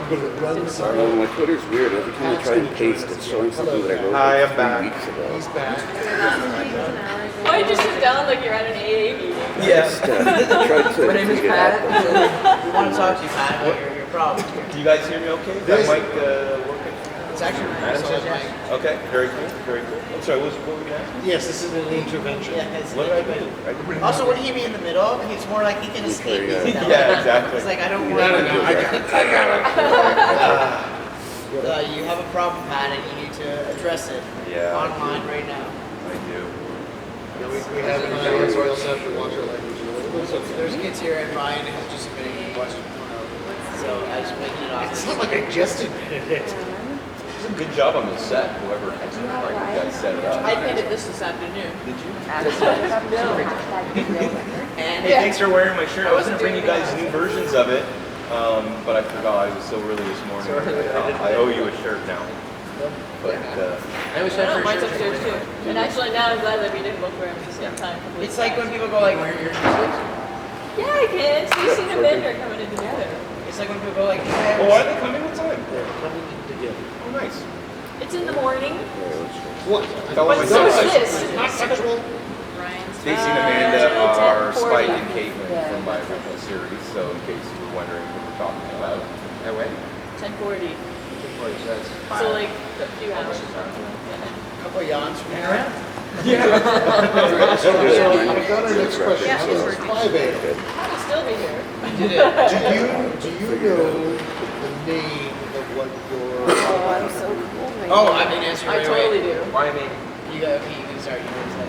going to run I some. don't know, my Twitter's weird. Every time I try and paste, it's showing something that I wrote Hi, like I'm back. 3 weeks ago. He's back. Why you just sit down like you're at an AA meeting? Yes. Tried to My name is figure it Pat. out. We want to talk to you, Pat, about your problem here. Do you guys hear me okay? Is that mic working? It's actually Adam's so mic? Okay, very cool, very cool. I'm sorry, what were we going to ask? Yes, this is an intervention. Yeah, it's What did I do? also, would he be in the middle? He's more like he can escape. Okay, Yeah, exactly. It's like, I don't No, want no, no, I got it. You have a problem, Pat, and you need to address it Yeah, I online right now. I do. We have an audience, we also have to watch our language a little bit. So there's kids here, and Ryan has just admitted he watched porno. So I was making it It's awkward. not like I just admitted it. It's a good job on the set, whoever you guys set it up. I painted this afternoon. Did you? And Hey, thanks for wearing my shirt. I was going to bring you guys new versions of it, but I forgot. I was so early this morning. I owe you a shirt now. But I wish I No, had mine's upstairs too. And actually now I'm glad that we didn't both wear them at the same time. It's like when people go like, "Where are your shoes?" Yeah, I can. Stacey and Amanda are coming in together. It's like when people go like, oh, why are they coming? What time? They're coming in together. Oh, nice. It's in the morning. What? Tell them But I so said is hi. this. It's not sexual. Stacey and Amanda are 10:40. Spike and Caitlin from my original series, so in case you were wondering what we're talking about. "I went." 10:40. So like a few hours. A couple of yawns from here. So I've got our next question. Yeah, How she's does working. 5 a.m.? I'll still be here. Did it? Do you know the name of what your... Oh, I'm so cool. Oh, I didn't answer I right totally away. do. Why me? You got okay, you can start. You can say.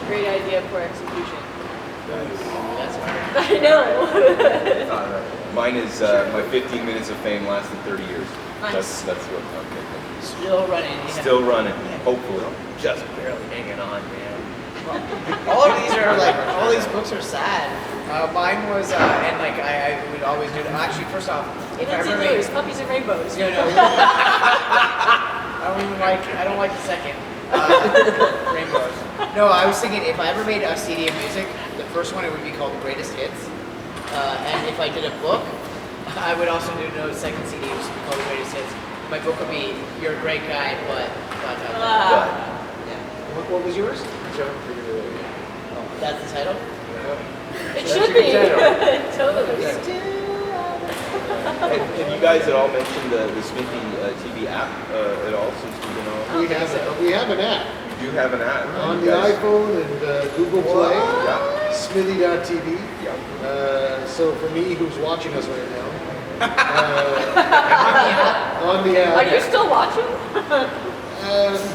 Great idea for execution. That's hard. I know. Mine is my 15 minutes of fame lasted 30 years. Nice. That's what I'm thinking. Still running. Yeah. Still running, hopefully. Just barely hanging on, man. All of these are like, all these books are sad. Mine was, and like I would always do them. Actually, first off, It if I is ever in made- yours, puppies and rainbows. No, no. I don't like the second. Rainbows. No, I was thinking if I ever made a CD of music, the first one it would be called Greatest Hits. And if I did a book, I would also do no second CD, which would be called Greatest Hits. My book would be You're a Great Guy, but. Yeah. What was yours? That's the title? It should be. Totally. Have you guys at all mentioned the Smithy TV app at all since we've been on? We have an app You do have an app. on You the guys- iPhone and Google Play, Yeah. Smithy.tv. Yeah. So for me, who's watching us right now, on the app. Are you still watching?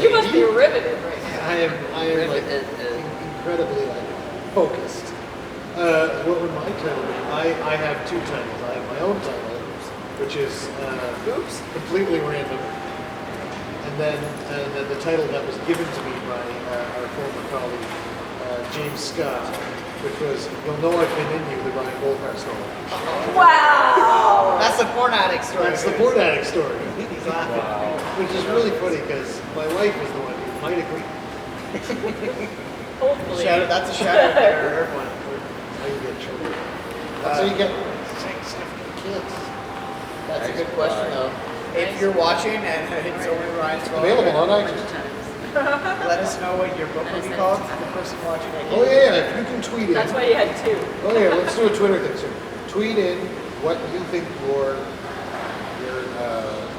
You must be riveted right now. I am like incredibly like focused. What would my title be? I have two titles. I have my own title, which is completely random, and then the title that was given to me by our former colleague James Scott, which was "You'll Know I've Been in You," the Ryan Goldhart story. Wow. That's the porn addict story. That's the porn addict story, He's laughing. which is really funny because my wife was the one who might agree. Hopefully. That's a shout out there for everyone. How you get children? That's how you get kids. That's a good question, though. If you're watching and it's only Ryan's phone, Available on iTunes. let us know what your book would be called. The person watching it. Oh yeah, if you can tweet in. That's why you had two. Oh yeah, let's do a Twitter thing soon. Tweet in what you think your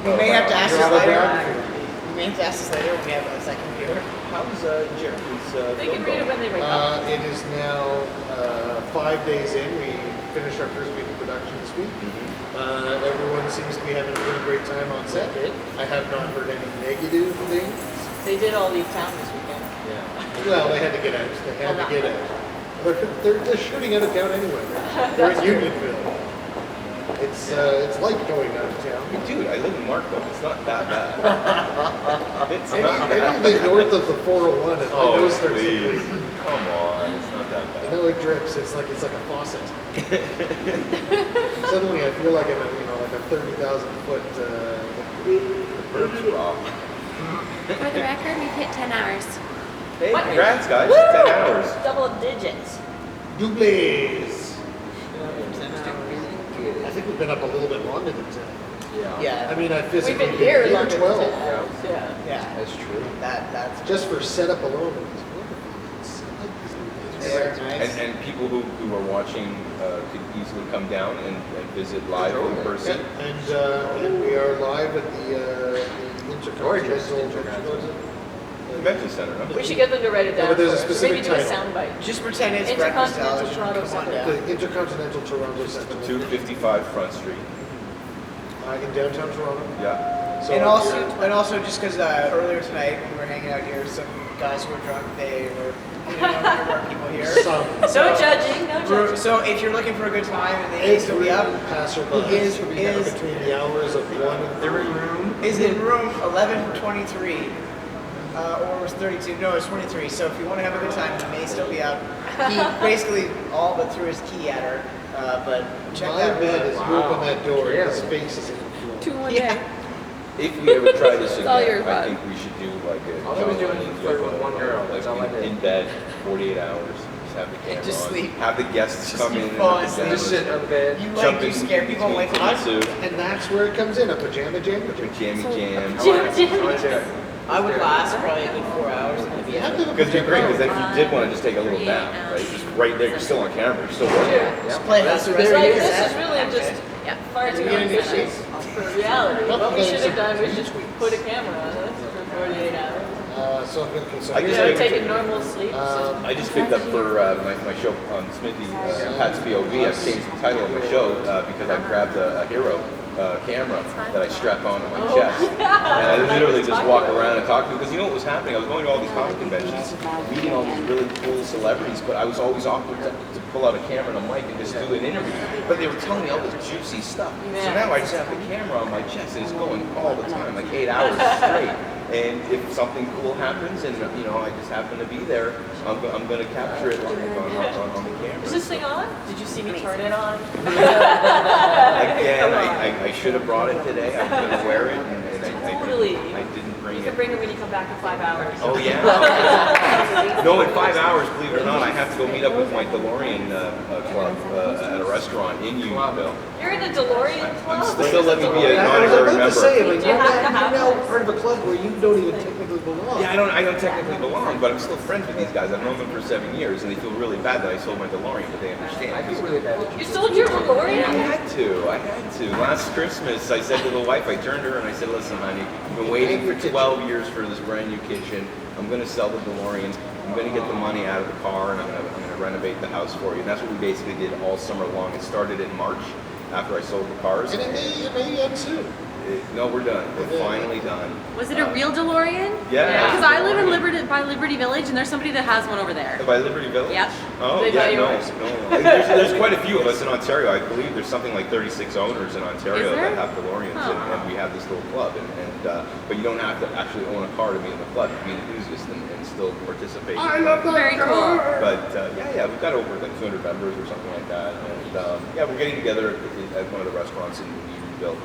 We may have to ask your this later. autobiography would be. We may have to ask this later when we have a second viewer. How's Jeremy's They can film read it going? when they wake up. It is now 5 days in. We finished our first week of production this week. Everyone seems to be having a really great time on set. I have not heard any negative things. They did all leave town this weekend. Well, they had to get out. They had to get out. They're shooting out of town anyway. They're in Unionville. It's like going out of town. Dude, I live in Markham. It's not that bad. It's not that Anything north of the 401, and Oh, my nose starts to please. bleed. Come on. It's not that And bad. then it drips. It's like a faucet. Suddenly, I feel like I'm like a 30,000 foot. Burps raw. For the record, we've hit 10 hours. Hey, What? congrats, guys. Woo! 10 hours. Double digits. Doubles. I think we've been up a little bit longer than 10. Yeah. I mean, I We've physically been here been longer than 12. 10 hours. Yeah. Yeah. That's true. That's Just for setup alone, it was wonderful. It's like these very movies. nice. And people who are watching could easily come down and visit live in person. And we are live at the InterContinental Convention Center, no? We should get them to write it Yeah, down. but there's a for us. specific Maybe do a title. soundbite. Just pretend it's breakfast Intercontinental television. Toronto Come on Center. down. The InterContinental Toronto Center 255 Front Street. in downtown Toronto. Yeah. So And if also, you're- and also, just because earlier tonight when we were hanging out here, some guys who were drunk, they were more people here. some No judging, no judging. So if you're looking for a good time and they need to every be up, passerby is between the hours of 1 and 3. is in room 1123. Or it was 32. No, it was 23. So if you want to have a good time, he may still be out. He basically all but threw his key at her. But check My that bet room. is you open that door and his face is in the floor. 2 in 1 Yeah. day. If we ever try this It's all your again, I fault. think we should do like a All I was doing was flirt with one girl. like That's all I did. in bed, 48 hours. Just have the camera just on. sleep. Have the guests Just come keep in and falling the asleep. Just sit on the bed. You jump like you in scare people away from us. suit, And that's where it comes in, a pajama jam. jammy jam. I would last probably a good 4 hours. And You have to have a Because you're great, pajama because if you did want to just take a little nap, right? Just right there, you're still on camera, you're still working. Just play That's the what rest It's of like, the this set. is really just far too You're gonna do ambitious for reality. What we should have done was just put a camera on us for 48 hours. So I'm going to I consider guess You know, I- taking normal sleep. I just picked up for my show on Smithy, Pat's POV. I've changed the title of my show because I grabbed a hero camera that I strap on my chest. And I literally just walk around and talk to them. Because you know what was happening? I was going to all these comic conventions, meeting all these really cool celebrities, but I was always awkward to pull out a camera and a mic and just do an interview. But they were telling me all this juicy stuff. So now I just have the camera on my chest and it's going all the time, like 8 hours straight. And if something cool happens and I just happen to be there, I'm going to capture it live on the camera. Is this thing on? Did you see me turn it on? Again, I should have brought it today. I'm going to wear it, and Totally. I didn't bring You it. can bring it when you come back in 5 hours. Oh yeah. No, in 5 hours, believe it or not, I have to go meet up with my DeLorean club at a restaurant in Unionville. You're in the DeLorean club? Still let me be an I was honorary about to say, member. like, Do you have to have you're now one? part of a club where you don't even technically belong. Yeah, I don't technically belong, but I'm still friends with these guys. I've known them for 7 years, and they feel really bad that I sold my DeLorean, but they understand. I feel really bad. You sold your DeLorean? I had to. Last Christmas, I said to the wife, I turned to her and I said, listen, honey, I've been waiting for 12 years for this brand new kitchen. I'm going to sell the DeLorean. I'm going to get the money out of the car, and I'm going to renovate the house for you. And that's what we basically did all summer long. It started in March after I sold the cars. And it may end soon. No, we're done. We're finally done. Was it a real DeLorean? Yeah. Because I live in Liberty Village, and there's somebody that has one over there. By Liberty Village? Yep. Oh, They yeah, buy no. yours? There's quite a few of us in Ontario. I believe there's something like 36 owners in Ontario Is there? that have DeLoreans, Huh. and we have this little club. But you don't have to actually own a car to be in the club. You can be an enthusiast and still participate. Very cool. But we've got over like 200 members or something like that. And we're getting together at one of the restaurants in Unionville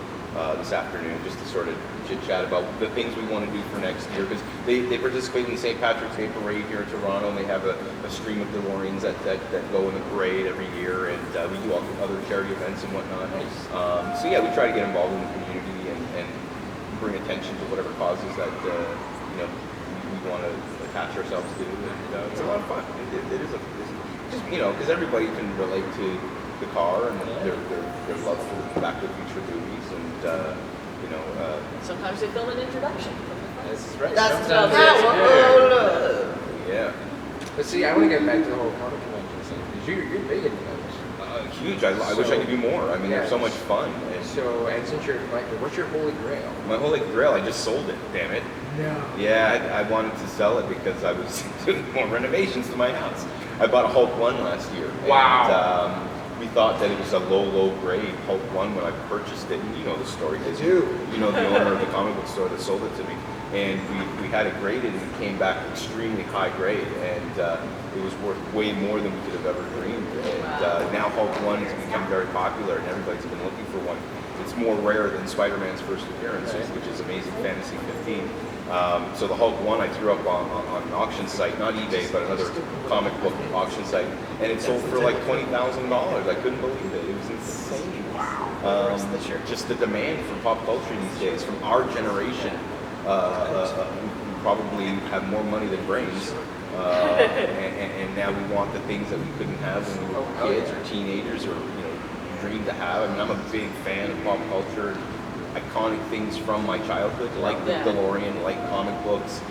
this afternoon just to sort of chit chat about the things we want to do for next year, because they participate in the St. Patrick's Day parade here in Toronto, and they have a stream of DeLoreans that go in the parade every year, and we do all other charity events and whatnot. We try to get involved in the community and bring attention to whatever causes that we want to attach ourselves to, and it's a lot of fun. It is just because everybody can relate to the car and their love for Back to the Future movies, and Sometimes they film an introduction. That's right. That's Sometimes yeah. But see, I want to get back to the whole comic convention thing, because you're big into those. Huge. I wish I could do more. I mean, they're so much fun. And And since you're like, what's your holy grail? my Holy Grail, I just sold it. Damn it. No. Yeah, I wanted to sell it because I was doing more renovations to my house. I bought a Hulk 1 last year. Wow. And, we thought that it was a low grade Hulk 1 when I purchased it. And you know the story. I do. You know the owner of the comic book store that sold it to me. And we had it graded, and it came back extremely high grade. And it was worth way more than we could have ever dreamed. And now Hulk 1 has become very popular, and everybody's been looking for one. it's more rare than Spider-Man's first appearance, which is Amazing Fantasy 15. So the Hulk 1 I threw up on an auction site, not eBay, but another comic book auction site, and it sold for like $20,000. I couldn't believe it. It was insane. Wow. Just the demand for pop culture these days from our generation, who probably have more money than brains. And now we want the things that we couldn't have when we were kids or teenagers, or dreamed to have. I mean, I'm a big fan of pop culture, iconic things from my childhood, like the DeLorean, like comic books,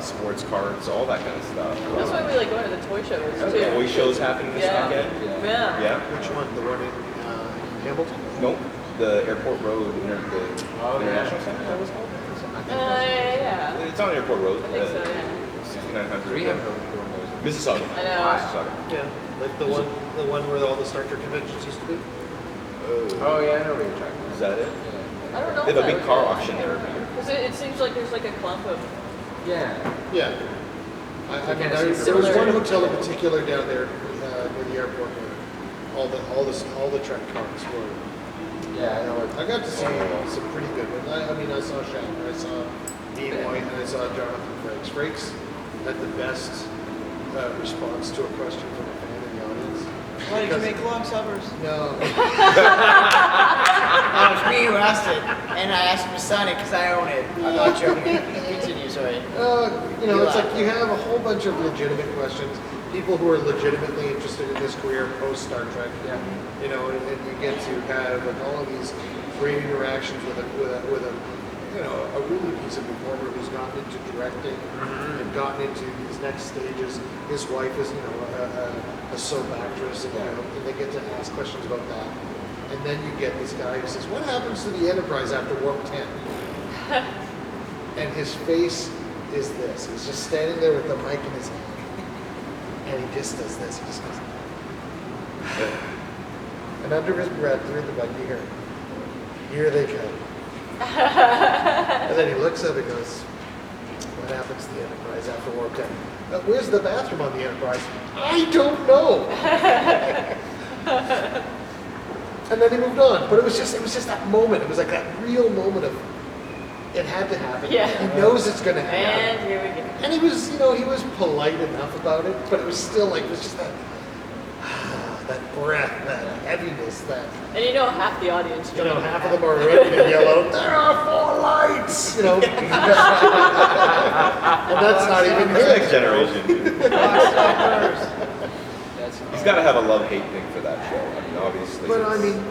sports cards, all that kind of stuff. That's why we like going to the toy shows too. Toy shows happening this weekend. Yeah. Which one? The one in Hamilton? Nope. The Airport Road, the International Center. That was called. Yeah. It's on Airport Road. I think so. Yeah. 6900. We have Mississauga. I know. Mississauga. Yeah, like the one where all the Star Trek conventions used to be. Oh yeah, I know what you're talking about. Is that it? I don't know. They have a if big that car was auction there every year. Because it seems like there's like a clump of. Yeah. Yeah. I mean, kinda there was similar. one hotel in particular down there near the airport where all the Trek cars were. Yeah, I know what. I got to see some pretty good ones. I mean, I saw Shatner, I saw Dean White, and I saw Jonathan Frakes. Frakes had the best response to a question from a fan in the audience. Why did you make long summers? No. It was me who asked it, and I asked him to sign it because I own it. I'm not joking. Continue, sorry. It's like you have a whole bunch of legitimate questions. People who are legitimately interested in this career post Star Trek. Yeah. And you get to have like all of these great interactions with a really decent performer who's gotten into directing and gotten into these next stages. His wife is a soap actress, and, and they get to ask questions about that. And then you get this guy who says, "What happens to the Enterprise after Warp 10?" And his face is this. He's just standing there with the mic in his hand. And he just does this. He just goes. And under his breath, through the mic, you hear, "Here they come." And then he looks up and goes, "What happens to the Enterprise after Warp 10? Where's the bathroom on the Enterprise? I don't know." And then he moved on. But it was just that moment. It was like that real moment of it had to happen. Yeah. He knows it's going to happen. And here we go. And he was polite enough about it, but it was still like, it was just that breath, that heaviness, that, half the audience. half of them are red and yellow. There are 4 lights, And that's not even The next generation. He's got to have a love-hate thing for that show. I mean, obviously. But I mean,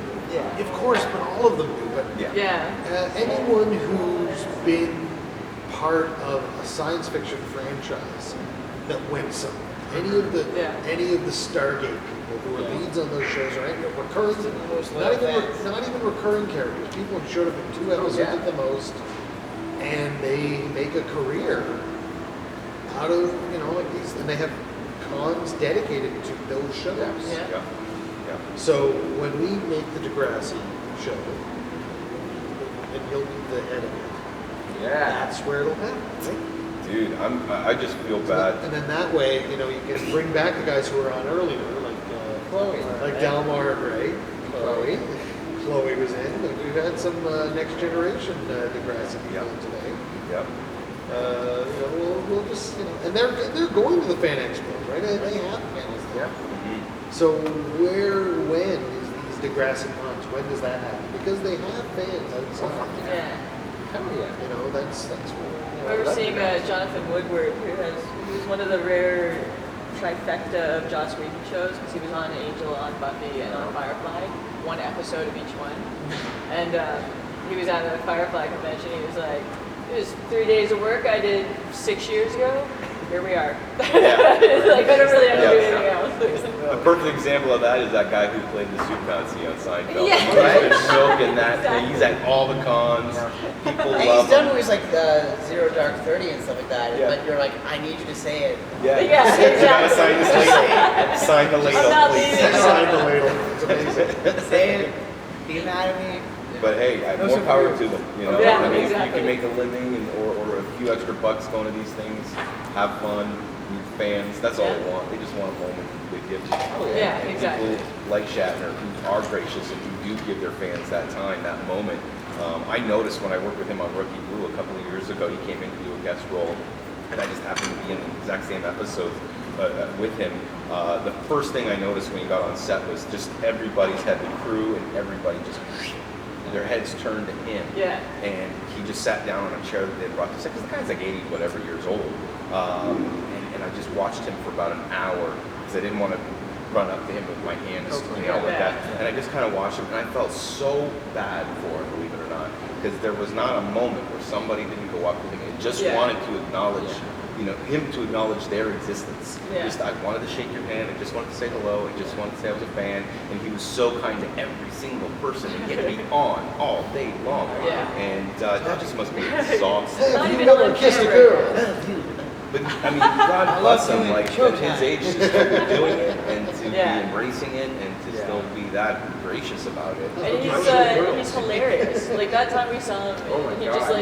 of course, but all of them do. But anyone who's been part of a science fiction franchise that went somewhere, any of the Stargate people who were leads on those shows, right? Recurring, not even recurring characters. People who showed up in 2 episodes at the most, and they make a career out of like these, and they have cons dedicated to those shows. Yeah. So when we make the Degrassi show, and you'll be the head of it, that's where it'll happen, right? Dude, I just feel bad. And then that way, you can bring back the guys who were on earlier, like Chloe, like Delmar Gray, Chloe was in. We've had some next generation Degrassi people today. Yep. We'll just and they're going to the fan expos, right? They have panels. Yeah. So when is these Degrassi cons? When does that happen? Because they have fans outside. Yeah. Hell yeah. That's I remember seeing Jonathan Woodward, he was one of the rare trifecta of Joss Whedon shows, because he was on Angel, on Buffy, and on Firefly, 1 episode of each one. And he was at a Firefly convention. He was like, "It was 3 days of work I did 6 years ago. Here we are." It's like, I don't really have to do anything else. A perfect example of that is that guy who played the soup Nazi on Seinfeld. Yeah. He's been milking that. He's at all the cons. People And love he's done him. movies like Zero Dark 30 and stuff like that, but you're like, I need you to say it. Yeah. Yeah, You gotta sign exactly. this ladle. Sign the ladle, I'm not please. leaving. Sign the ladle. It's amazing. Say it. Be mad at me. But hey, more power to them. Yeah, I mean, if you exactly. can make a living or a few extra bucks going to these things, have fun. meet fans. That's all they want. They just want a moment with you. Yeah, And exactly. people like Shatner who are gracious and who do give their fans that time, that moment. I noticed when I worked with him on Rookie Blue a couple of years ago, he came in to do a guest role, and I just happened to be in the exact same episode with him. The first thing I noticed when he got on set was just everybody's head, the crew, and everybody just their heads turned to him. Yeah. And he just sat down on a chair that they had brought. Because the guy's like 80 whatever years old, and I just watched him for about an hour because I didn't want to run up to him with my hands, like that. And I just kind of watched him, and I felt so bad for him, believe it or not, because there was not a moment where somebody didn't go up to him and just wanted to acknowledge, him to acknowledge their existence. Yeah. Just, I wanted to shake your hand, I just wanted to say hello, I just wanted to say I was a fan, and he was so kind to every single person and kept me on all day long. Yeah. And that just must be exhausting. Not even never on kissed a camera. girl. But I mean, God bless him, like at his age, to still be doing it and to be embracing it and to still be that gracious about it. And he's hilarious. Like that time we saw him, he just so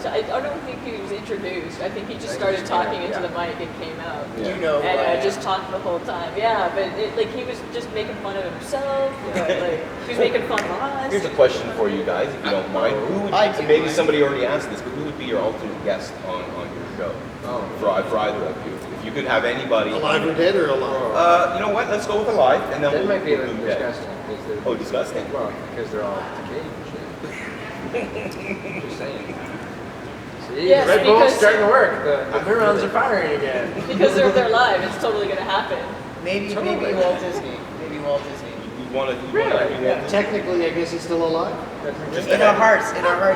I don't think he was introduced. I think he just started talking into the mic and came out. And just talked the whole time. Yeah, but he was just making fun of himself. He was making fun of us. Here's a question for you guys, if you don't mind. Who would, maybe somebody already asked this, but who would be your ultimate guest on your show? For either of you. If you could have anybody. Alive or dead or alive? You know what? Let's go with alive, and then That we'll might be a we'll little move dead. disgusting. Oh, disgusting? Well, because they're all decayed and shit. Just saying. See, Yes, Red Bull's because- starting to work. The neurons are firing again. Because they're live, it's totally gonna happen. Maybe Walt Disney. Maybe Walt Disney. You want to Technically, I guess he's still alive. In our hearts,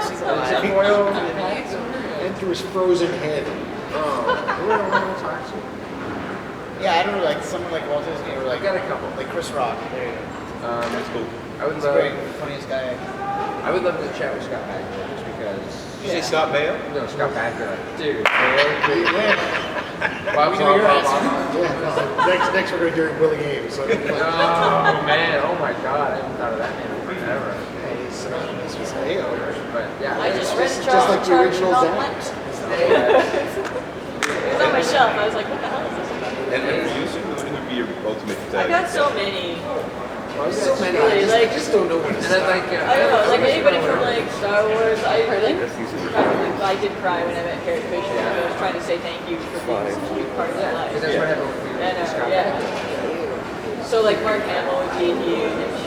he's alive. And through his frozen head. Yeah, I don't know, like someone like Walt Disney or I got a couple. like Chris Rock. There you go. That's cool. I would He's love. great, funniest guy. I would love to chat with Scott Bakula just because. Did you say Scott Mayo? No, Scott Bakula. Dude. We know your answer. Next we're going to hear Willie Ames. So Oh man! Oh my God! I haven't thought of that name in forever. this was Mayo. But yeah. I just read Just like the original Charles It was on my shelf. I was like, what the hell is this about? And for you, who would be your ultimate I got so many. So many. Really, I like, just don't know what And I'd like. I don't know, like anybody from like Star Wars, I did cry when I met Carrie Fisher. I was trying to say thank you for being such a huge part of my life. Because that's what happened with me. And, Scott yeah. Bakula. So like Mark Hamill would be huge.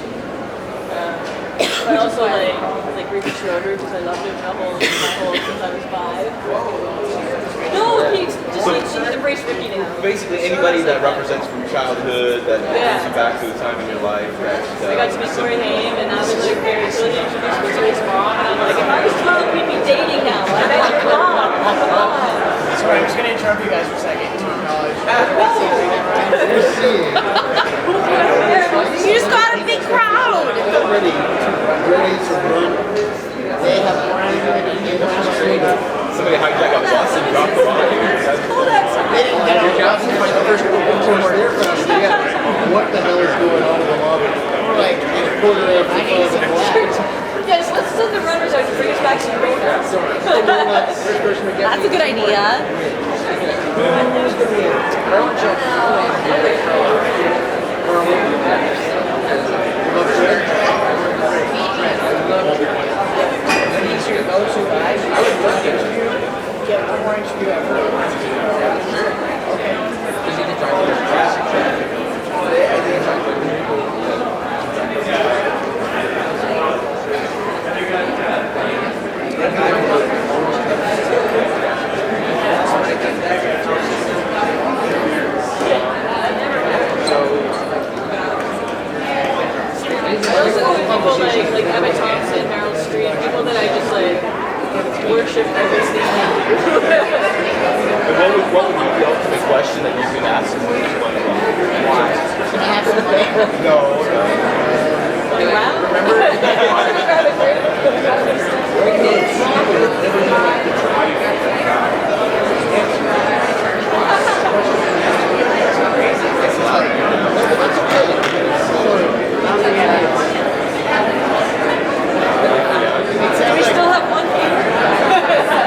But also like Ricky Schroeder because I loved him my whole since I was 5. No, he's embraced Ricky now. Basically, anybody that represents from childhood, that brings you back to a time in your life. I got to meet Corey Haim, and I was like very really introduced me to his mom, and I'm like, if I was 12, we'd be dating now. I met your mom. Come on. Sorry, I'm just going to interrupt you guys for a second to acknowledge. You just got a big crowd. ready to run. They have Somebody hijacked a bus and dropped the body. They didn't get on the bus and find the first What the hell is going on in the lobby? We're like, A quarter after 12. Yes, let's send the runners out to bring us back to the radio. That's a good idea. I would love to interview. Get one more interview ever. Okay. Because you can talk to your classic. I also know people like Emma Thompson, Meryl Streep, people that I just like worship everything. And what would be the ultimate question that you could ask someone who's one of them? Why? No. Like, wow. We still have one here.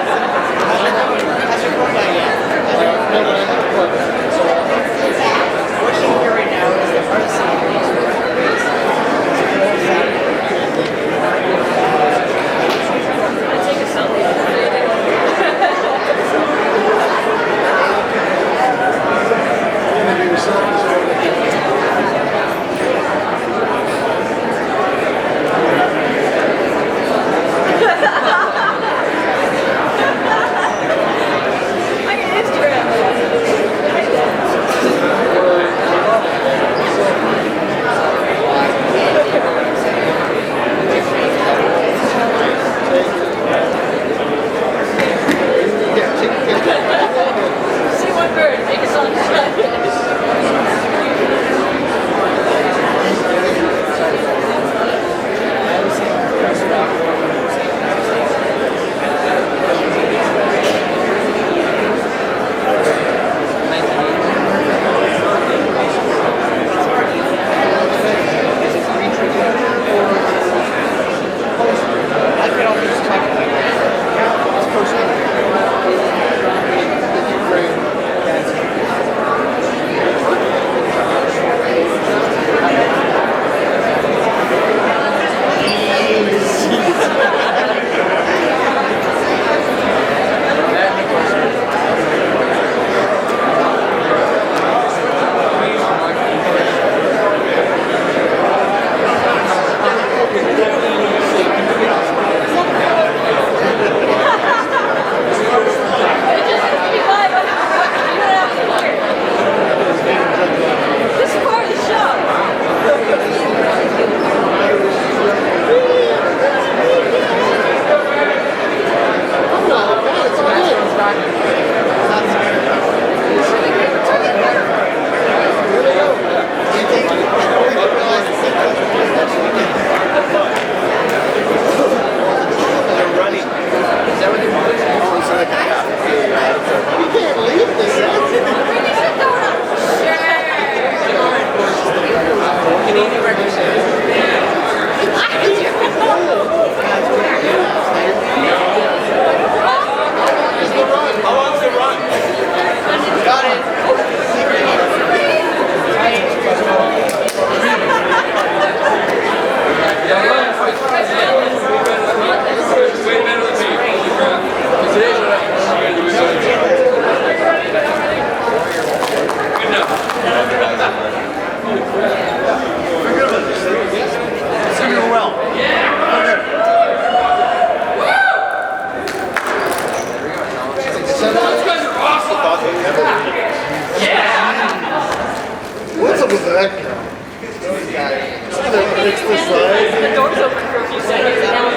the slides. The door's open for a few seconds. And now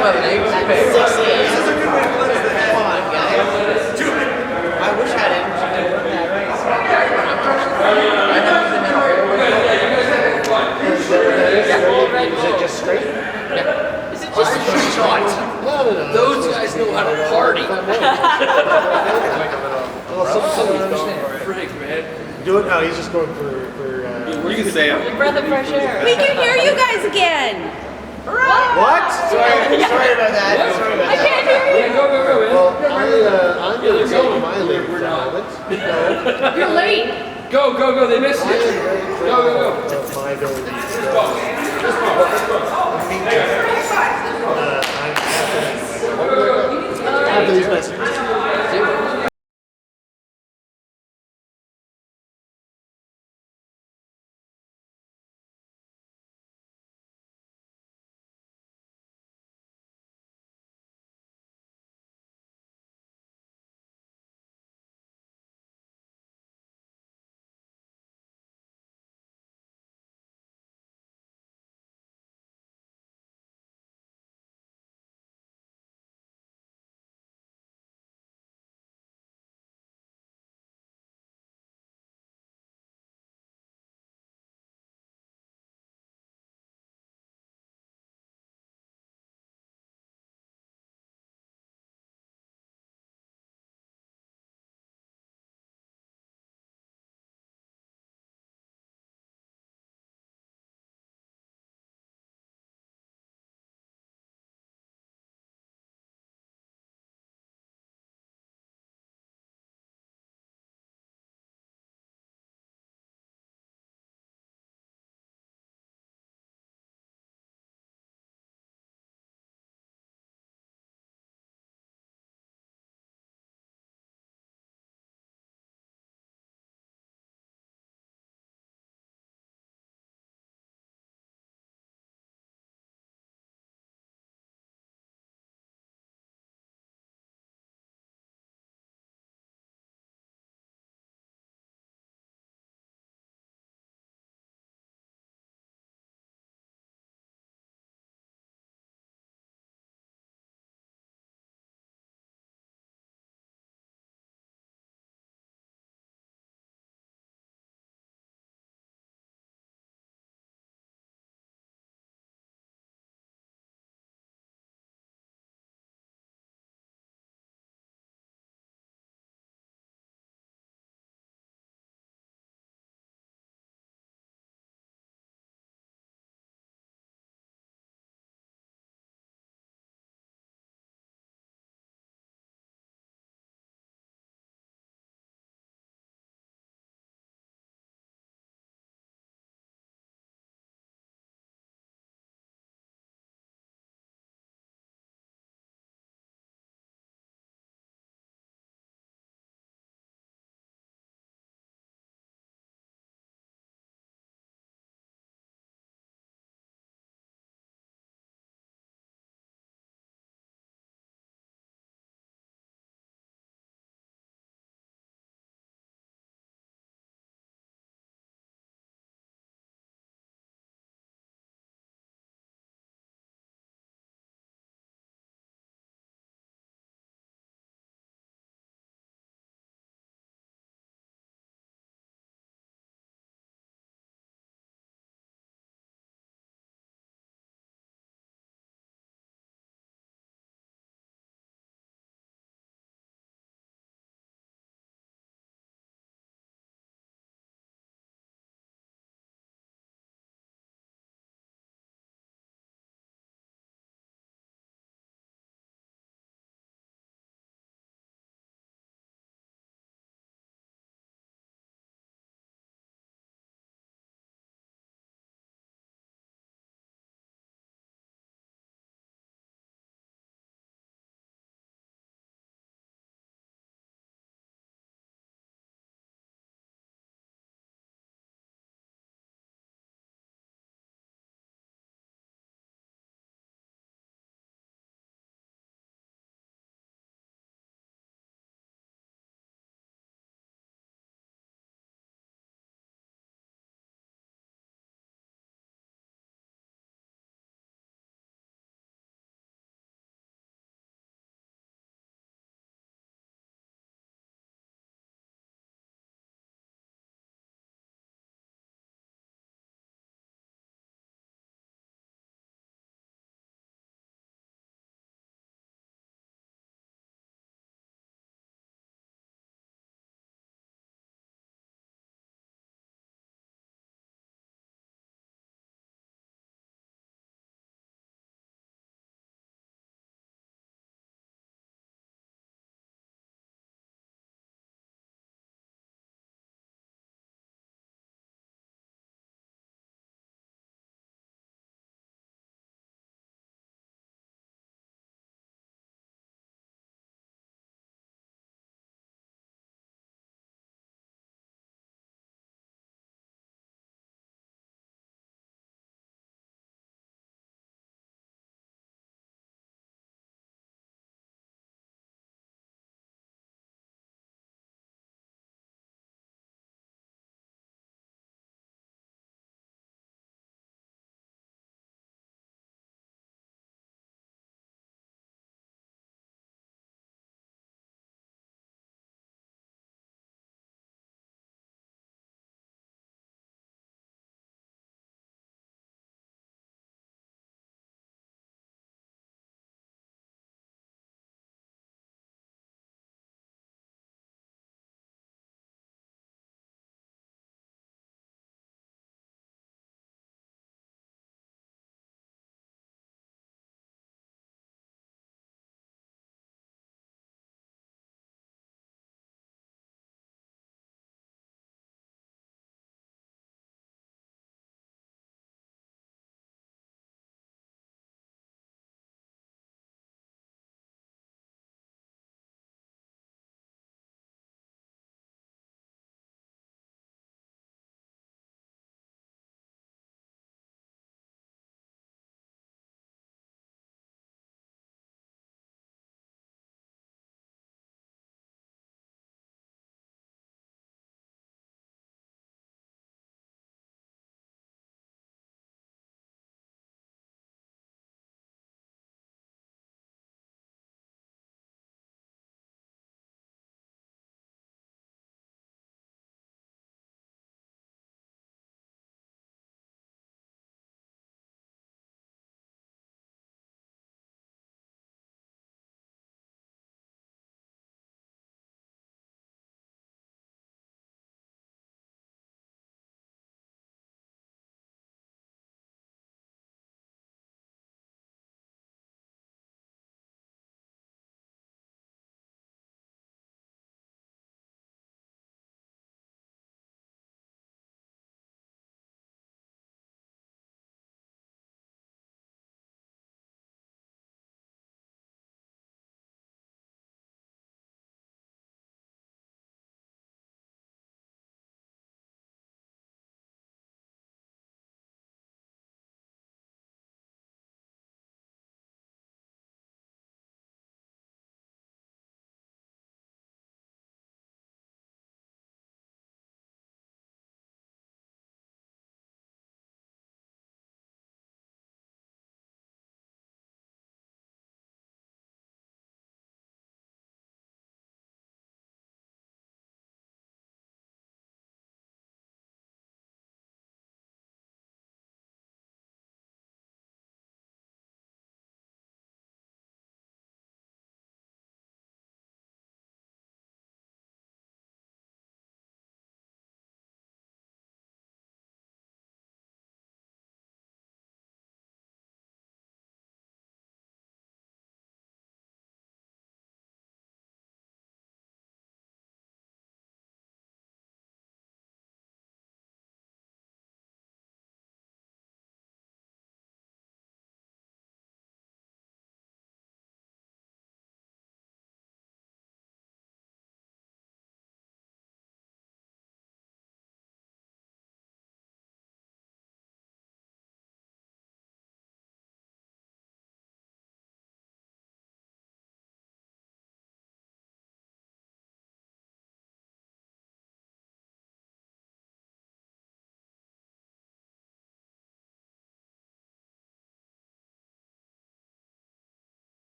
Well, the neighbors At pay. 6 a.m. Come on, guys. I wish I didn't win that race. I know he's in that Is it just straight? is it just No. Those guys know how to party. Frig, man. Do it now. He's just going for You can say a breath of fresh air? We can hear you guys again. what? Sorry about that. Sorry about I that. can't hear you. Yeah, go, man. Well, I'm going to take my lead for a moment. You're late. Go. They missed I am you. very Go. proud of my ability to